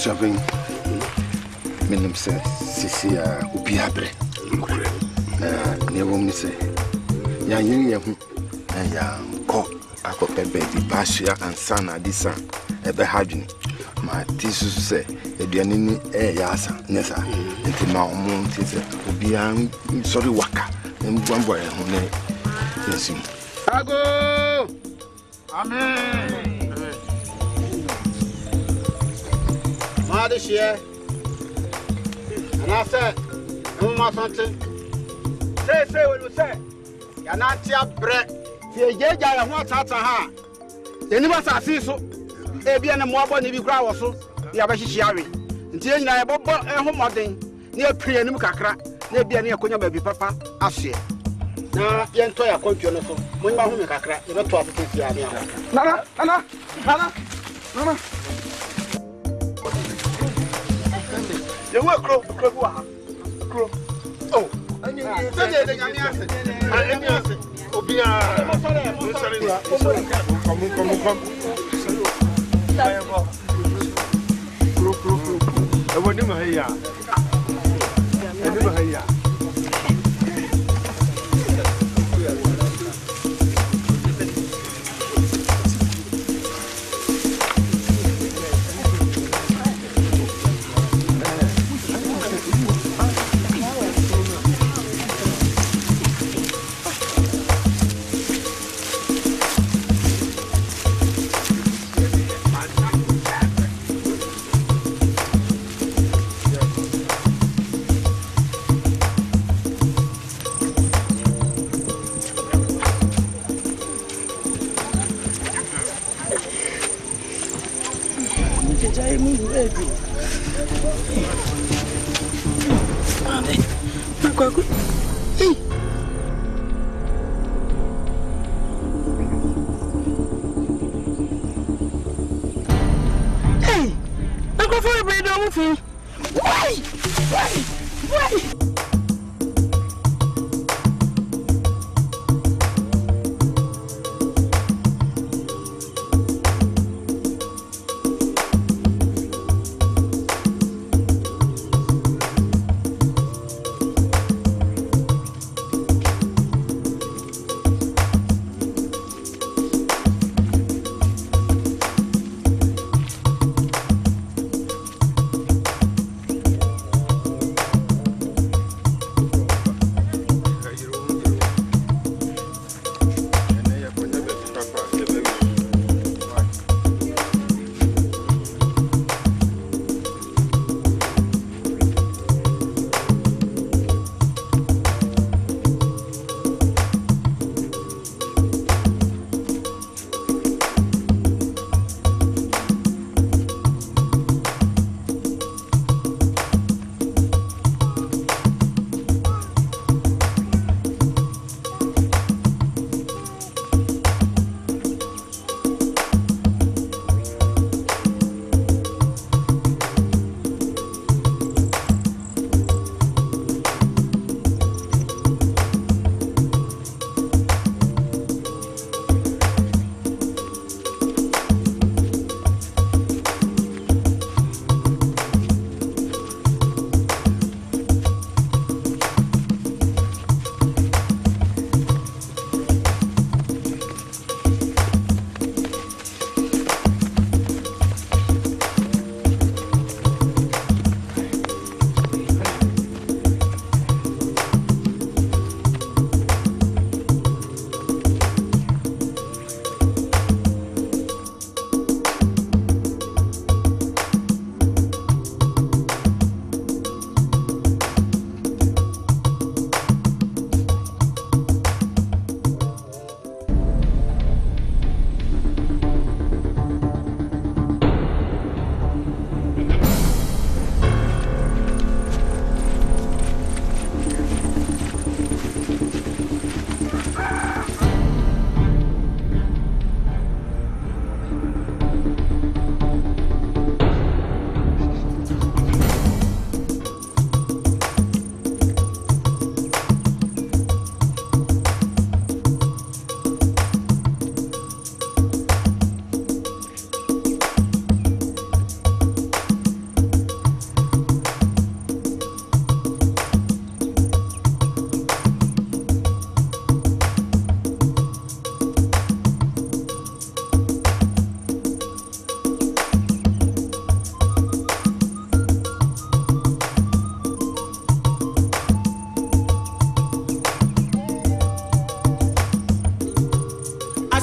Abusabing Minim says, Sissy, Upiabre. Near woman say, Yan cock, I got baby, Bashia and son, Adisa, Ebe Hajin. My tissue say, a Dianini, Yasa, Nessa, and the Mountain Tissa, Ubian, sorry, Waka, and one boy, yes, Ago! Amen! This year, and I said, no more something. Say, what you say. You're not your bread. You get your what's out of her. The never see so. A be and more bonny grow so. The Abashiari. Until you are about a home modern near Pre and Mukakra, near be near Konya baby papa, as ye. Now, young toy, I call you so. When my home Kakra, you don't talk to Nana. You work crow. Oh, and you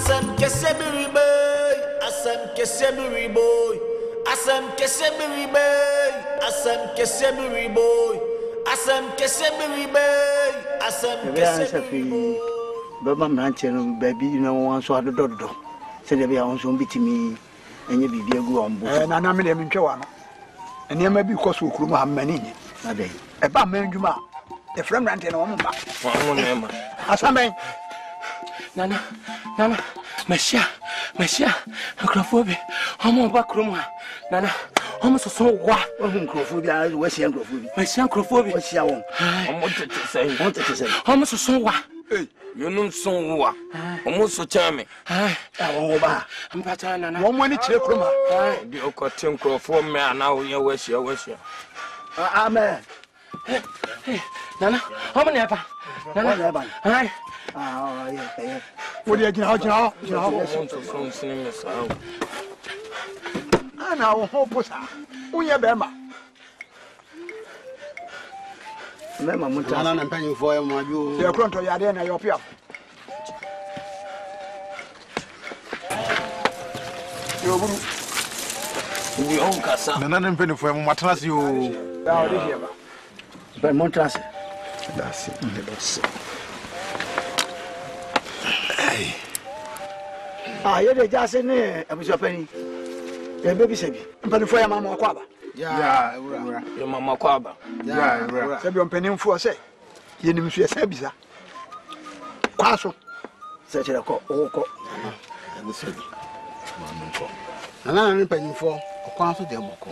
Asem kesebiri boy, asem kesebiri boy, asem kesebiri boy, asem kesebiri boy, asem kesebiri boy, asem kesebiri boy. Baba mranche baby na won so adododo. Se de bia won so bitimi enye bibia gu ombo. Na na me de me ntwe wa no. Enema bi koso okuru mu hammani ni. Na dey. E ba mandwuma. E frem rante na won ba. Won nema. Asamen. Nana, Meshia, Microphobia. Homo Bacruma. Nana, Homo so wa. Microphobia, what's your microphobia? Microphobia. What's your own? I wanted to say. Homo so wa. You know so wa. Almost so charming. I'm Patana. One money check room. The Ocotim Crawford man now you wish you. Amen. Hey, Nana, how many ever? Nana, hi. Yeah. What do you know? I know, hope, sir. Who you bema? Mema Montana and penny for him, my you. You're going to Yadena, your pier. We own Casa. Nana and penny for him, what has you? But Montras. That's it. You the just in there, I was your penny. Your baby said, penny for your mamma Quaba. Yeah, your mamma Quaba. Yeah, Sabion penny for say. You didn't see a Sabisa. Quasso. Such a call, oh, I will say. And I'm penny for a council de Boko.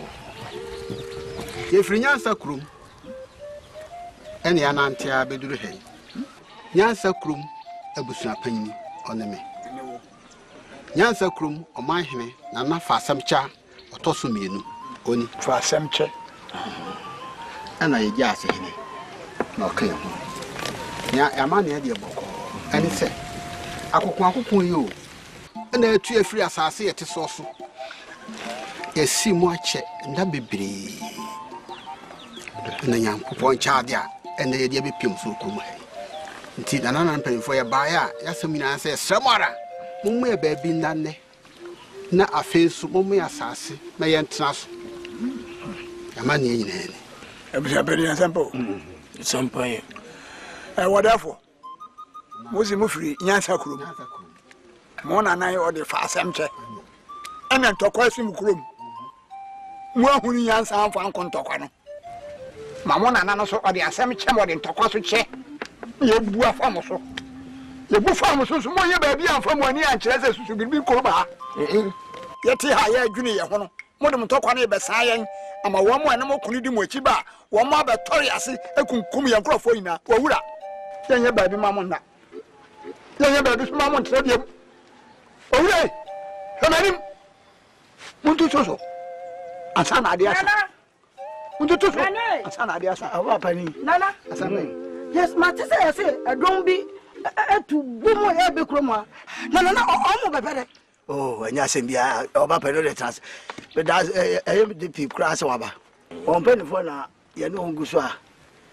If Nyansa Krum, any Anantia Bedu Hay. Nyansa Krum, a bushra penny on the me. Nyansa Krum, or my henny, Nana for some cha, or Tosuminu, only for some check. And I just say, okay. Nya Amani had your Boko, and he said, I could walk upon you. And there are 2 free as I see at his sauce. Yes, see more check, and that be brave. And the young point child, and the idea be pim so come. Indeed, another penny for your buyer, Yasamina says, Samara, Mummy baby none. Na a face, Mummy assassin, my aunt Nas. A man in any. It was a very simple. Some pay. Whatever. Was him free, Yansa Krum. Mona and I or the fast empty. And then to question Krum. More who Yansa for Uncle Tocano. Mamona and also or the assembly chamber in Tocaso check. You bua famoso. You bua famoso, so more baby and from 1 year and Chelsea to be Kurba. Yet higher junior, one of Tocani Bessayan, and my 1 more animal Kunidim Chiba, 1 more Toriasi, a Kumkumia Crofoina, or then your baby Mamona. Then your baby's mamma said you. Oh, hey, come at him. Muntuso. And son idea. Muntuso. And son idea. Our penny. Nana. Yes, Master, I say, I don't be to boom every chroma. No, I'm better. Oh, and Yasambia, over penalty trans. But that's the people crash over. On penny for now, you know, Guswa,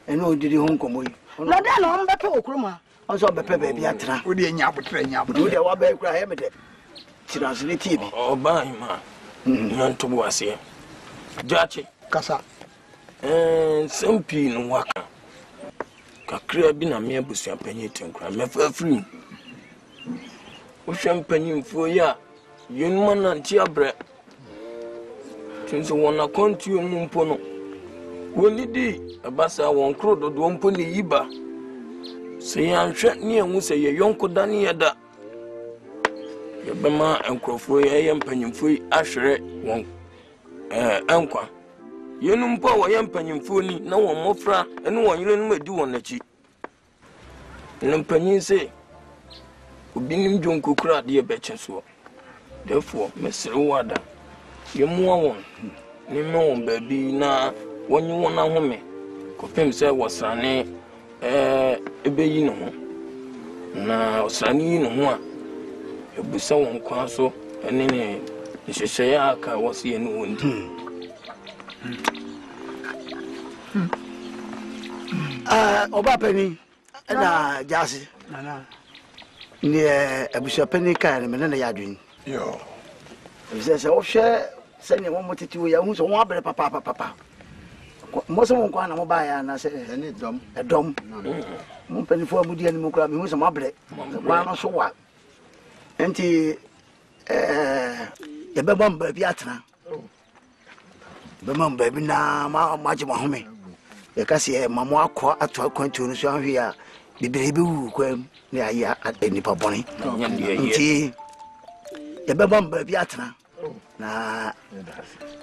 and no did you home come away. No, then I'm better, Croma. Also, baby, I try. Would you train you? Do the one back cry every day? Translate Oh, by ma. None to was here. Judge, Cassa. And some pin waka. Kakria been a mere bush and penny to cry me for free. Ocean penny for ya. You man and tea bread. Since one account to you, Mumpono. When it did, a bassa won't crow the one pony iba. Say, I'm shut near who say your young Kodania. Your Bama and Crawford, I am penny free, Asher, one uncle. You know, power, I am penny fully, no one more fra, and one you may do on the cheek. And penny say, who being John Cookra, dear betches. Therefore, Mr. Wada, you're more one. You know, baby, now, when you want a woman, Copim said was her name. Ebe no na osani no ho a ebusa won kwa so ene ne nhyehyɛ ya aka wose ene wondi oba penny na jasi nana ne abusuapani kan ne me na ya adwen yo se wo hwe se ne wo moteti wo ya hu so wo abere papa mo so mo kwa na mo ba ya na se ne dom edom mo panifo amudi ani mo kra me hu so mo abere wa no so wa enti ya beba mba bi atena bema mba bi na ma je mo home ya kasi mamo akọ ato akwantu no so ahwe ya bibire bi wu kwam ne aya enipa boni nti ya beba mba bi atena na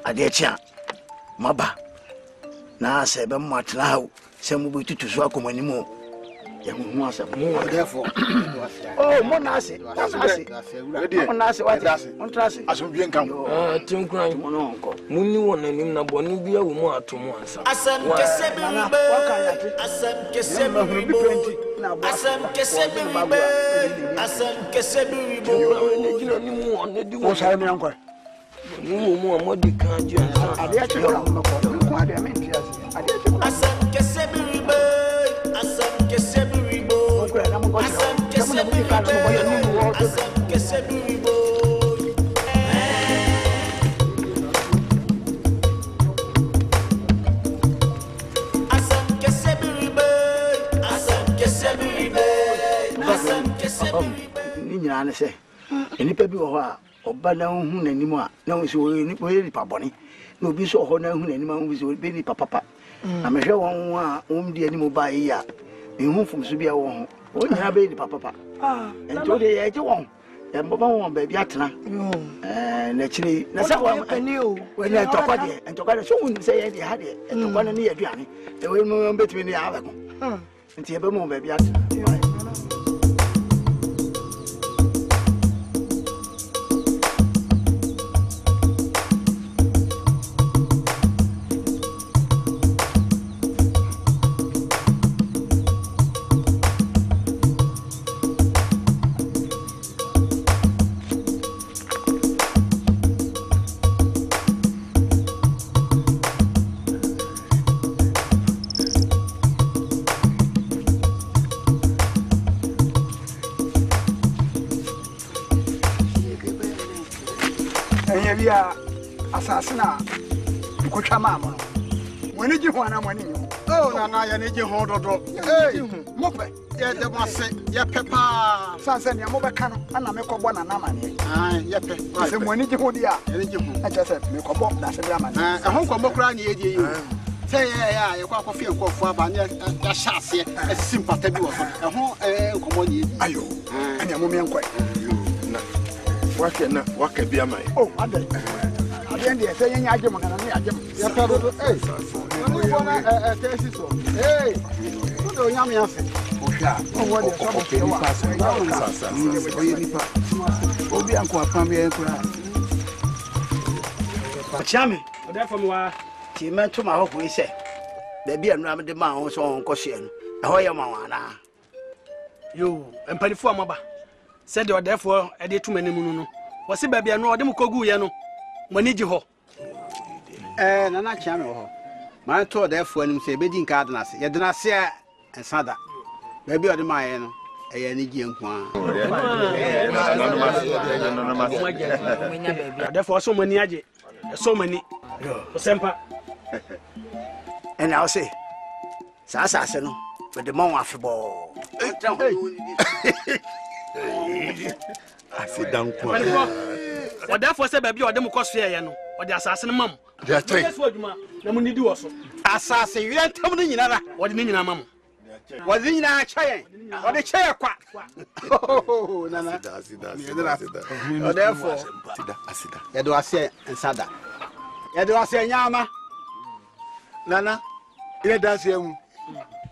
ade chia maba na se be mo atena ha se mo bi tutu so akomani mo ya hu asem therefore oh mo na ase what on trust aso bi enkan tinkran munni wona nim na boni bia wo mu atomo ansa asem kese bi ribe asem kese bi ribe asem kese bi ribe asem kese bi ribe ne jina ni mu on di wo sai mi ankwa ni wo mu amodi kan je ansa ade a chiro ko ko ade me ntiase ade a chiro asem kese bi ribe asem kese bi ribe asem kese bi ribe asem kese bi ribe asem kese bi ribe asem kese bi ribe asem kese bi ribe ni nyina ne se enipa bi wo ho a oba na hu nanim a na hu se wo ni nipa boni na obi so ho na hu nanim a hu se wo be ni papa na me hwe won a di anim ba yi a me hu fum so bia wo ho o nyina be ni papa ento de ye je won ya mbaba won ba bi atena na chiri na sa wo we na ntokwa de so hu se ye de ha de ntokwa na ne ye aduane e we mo betimi ne ya ba ko nti ye be mo ba bi atena bia asase na nkotwa mama woni ji ho na mwani nyo oh na ya ne je ho dodo mo pe ye de mo se ye pepa sanse ne mo be ka no ana me kɔbɔ na na mane ye pe se mwani ji ho dia ye ne je ho a kyerɛ sɛ me kɔbɔ na se bra mane ho kɔbɔ kra ne ye die yi say ya ye kwa kɔfie nkɔfo aba ne ya hyase asim pata bi wo so ho nkɔmɔ ne ye ayo anya mo me nkɔ na wake na wake bia mai oh ade ndi say yenya agye mo na ne agye mo ya pe dodo ni bona tesi so do nyame afi ohwa wo de so mo pe wa oye nipa obi anko apam ye kura Chame, therefore me wa ti me to ma ho ko ise. Da bia no am de ma ho so on ko hye no. E ho ye ma wana. yo empanifo amaba said the therefore e de tuma nemu no wo se ba bia no ode mo kogu ye no mani gi ho na na chia me ho ma to therefore anim se be di nka adana se ye dana se ensada ba bia ode ma ye no e ye ni gi enku a therefore so mani age so mani o sempa And I'll say, Sasa no, with the mon affable. I sit down o therefore say ba bia ode mo koso ye no o de asase no mam they are three na mo nidi wo so asase wi entam no nyina ra o de ni nyina mam wo de nyina chayen wo de chaye kwa nana therefore asida ye do ase ensada ye do ase nyama nana ile dance emu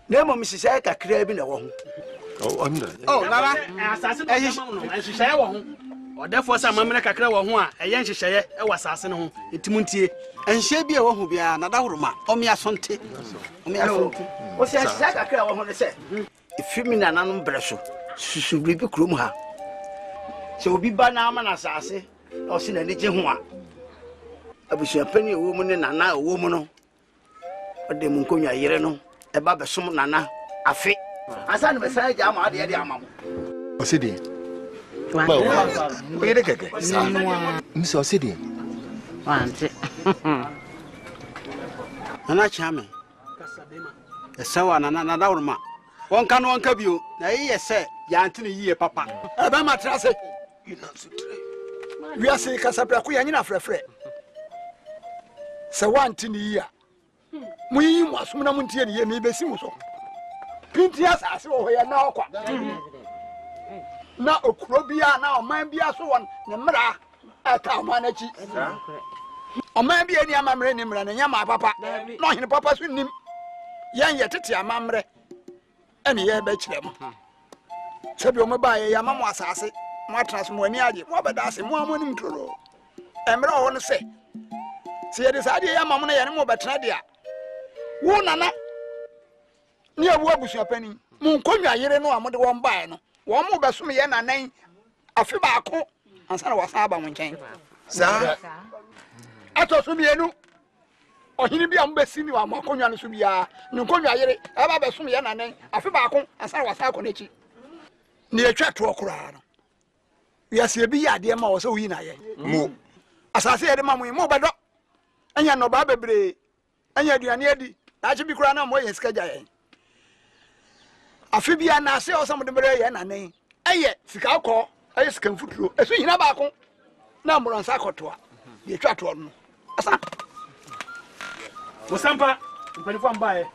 Na mo misisa kakra bi na wo ho. oh nana asase no mam no nhyehyeye wo ho o therefore say mamre kakra wo ho a eye nhyehyeye e wa asase no ho etimuntie enhye bi e wo ho bia na dahoroma omia sonte O se sisa kakra wo ho ne se. Ifimi na nanom breso. Susu bi krom ha. Se obi ba na ama na asase, o se na ni je ho a. Abusia pani e wo mu ne nana e wo mu no. O de mu nkonwa yire no. E ba besom nana afi. Asa no be sai ja ma de amamo. osidi Oye de keke. Mse osidi. Wante. Nana chame. Esawa na dawrma. Won kan won ka bio. Na yiye se ya ntine yiye papa. Eba matrase. We are saying Casabra, Kuyana Frefre. So one tin year. We was Munamunti and Yemi Besimuso. Pintias as we are now. Now, Okrobia, now, Mambia, so one, Namara, at our manachi. Or maybe any Mamrenim and Yama Papa, not in Papa's with him. Young yet, Mamre, and ye bet them. Sabio Mabai, Yamama Sassi. Matras Moniadi, Wabadas, and one morning to roll. And I want to say, see this idea, Mamma, and more Batradia. Wonana near Wabush penny. Munconia, you know, I'm the one by no. One more Basumi and a name, a Fibaco, and San was Abba chain. Sir, I thought Subiano, or he be on Bessini or Moconia Subia, Nuconia, Abba Basumi and a name, a Fibaco, and San was Alconici. Near Chat to a crowd. Yes, you be a dear mouse, so we know. As I said, Mamma, more by dog. And you're no baby, and you're near the. I should be crying on way in Skajay. A Fibia Nasi or some of the Bray and a name. And yet, Sikako, I just can foot you. As we know about number on Sakotua. You try to know. Musampa, when you come by.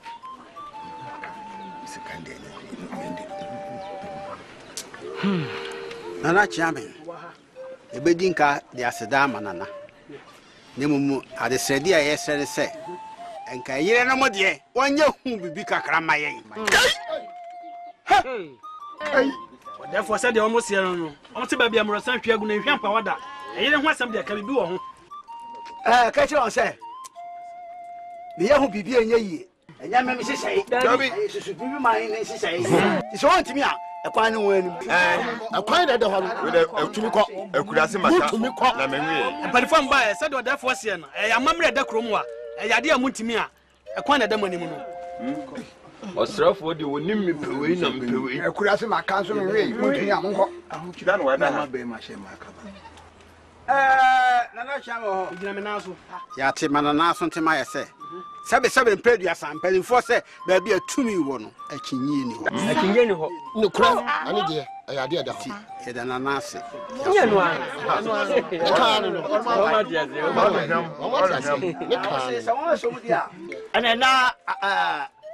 Nana chame. Ebedinka de asedama nana. Nemu ade sredi a yesere se. Enka yire no modie, wonye hu bibi kakra maye. Hey. Therefore said the almost here no. On se bia amro san hwe agu na hwe ampa wada. Yire ho asem de ka bibi wo ho. Ka chi on se. Me hu bibi enye yi. Enya me sisai. Dabi. Susu bibi man ne sisai. So want me a ekwan ne wonu. Ekwan da ho no. We da tumi ko. Ekurase mata. Tumi ko. Na menwe. Empanifo mba said the therefore se no. Amamre da krom a. Yade amutimi a. Ekwan da mani mu no. Osrafo de wonim mpewe na mpewe. Ekurase maka so me we mutuni amonko. Ahukida no wa da. Ma be ma she maka ba. Nana chame ho. Ugina me na so. Ya te manana so ntema yese. Sebe mpedua sampeli fo se ba bia tumi wo no akinyi ni ho. Akinye ni ho. No kura ani de ayade da ho. E da nana ase. Nye no a. Ne ka no. Oma dia ze. Ne ka no. Se won so mu dia. Ana na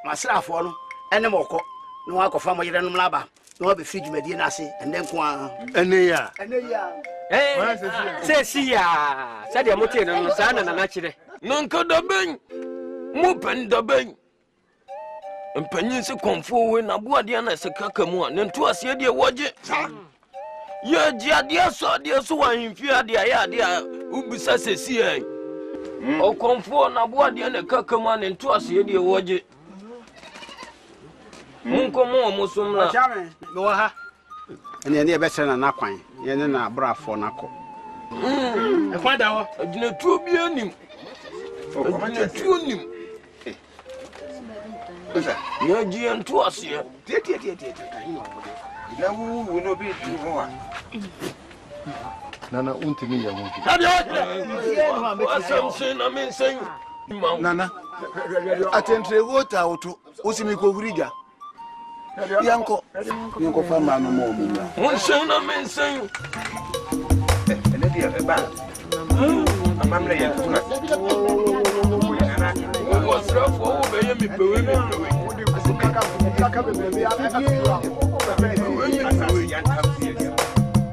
masrafo no ene moko no akofa mo yire no mlaba no be free dwumadi na ase ende nko a Ene ya. Se si ya. Sa dia motie no sa na na kire. Nonka da ben. Mo pen da ben. Empanyin se konfo we na boade na se kaka mu a ne nto ase de woje. Ya ji ade so wa himfi ade ya ade a ubisa sesi ai. O konfo na boade na kaka mu a ne nto ase de woje. Munko mo musumla. Chame, no ha. Ene ne be sere na nakwan. Ye ne na brafo nako. Ekwan da ho. Agina tuo bi anim. Agina tuo nim. Ya ji nto ase. Tie. Na wu no bi tu ho a. Nana untimi ya hu. Asam na men sen. Nana. Atentre wota auto. Usimi ko gurija. Yanko fama no mo mi. Won sen na men sen. Ene dia ba. Amamre ya tuna. Osrafo wo be ye mi pewe mi pewe. Kaka be be ya.